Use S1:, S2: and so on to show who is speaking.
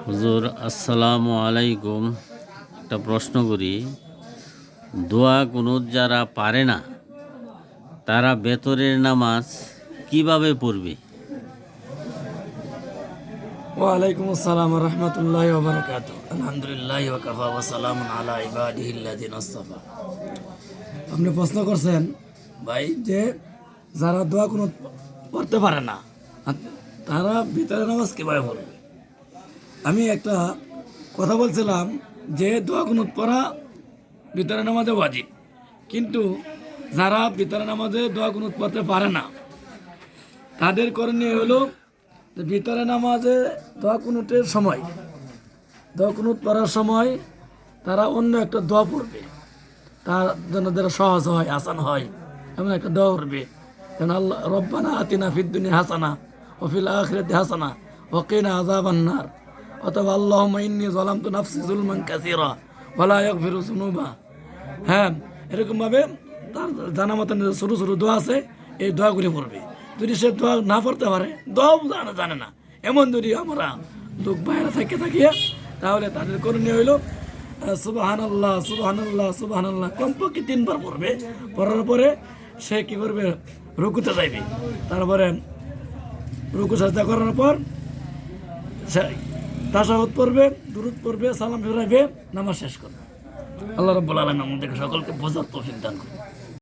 S1: হুজুর আসসালামু আলাইকুম। একটা প্রশ্ন করি, দোয়া কুনুত যারা পারে না তারা বেতরের নামাজ কিভাবে পড়বে?
S2: ওয়ালাইকুম আসসালাম রহমতুল্লাহ ওবরাকাত। আলহামদুলিল্লাহ ওয়াকাফা ওয়া সালামুন আলা ইবাদিহিল্লাযিনা আসতাফা। আপনি প্রশ্ন করছেন ভাই যে যারা দোয়া কোনো পড়তে পারে না তারা ভিতরে নামাজ কিভাবে পড়বে। আমি একটা কথা বলছিলাম যে দোয়া কুনুত পড়া ভিতরে নামাজে ওয়াজিব, কিন্তু যারা ভিতরে নামাজে দোয়া কুনুত পড়তে পারে না তাদের করণীয় হলো যে ভিতরে নামাজে দোয়া কুনুতের সময়, দোয়া কুনুত পড়ার সময় তারা অন্য একটা দোয়া পড়বে, তার জন্য যারা সহজ হয়, আসান হয়, এমন একটা দোয়া পড়বে। যেমন আল্লাহ রব্বানা আতিনা ফিদ দুনিয়া হাসানা ওয়া ফিল আখিরাতি হাসানা ওয়া কিনা আযাবান নার, অথবা আল্লাহুম্মা ইন্নী যালামতু নাফসি যুলমান কাসীরা ওয়া লা ইয়াগফিরু যুনুবা। হ্যাঁ, এরকমভাবে তার জানা মতন ছোটো ছোটো দোয়া আছে, এই দোয়াগুলি পড়বে। যদি সে দোয়া না পড়তে পারে, দোয়াও জানে না, এমন যদি আমরা লোক বাইরে থেকে থাকিয়ে, তাহলে তাদের করণীয় হইল সুবহানাল্লাহ সুবহানাল্লাহ সুবহানাল্লাহ কমপক্ষে 3 বার পড়বে। পড়ার পরে সে কি করবে, রুকুতে যাইবে। তারপরে রুকু সাজদা করার পর সে তাশাহুদ পড়বে, দুরূদ পড়বে, সালাম ফিরাইবে, নামাজ শেষ করবে। আল্লাহ রাব্বুল আলামিন আমাদের সকলকে বোঝার তৌফিক দান করুন।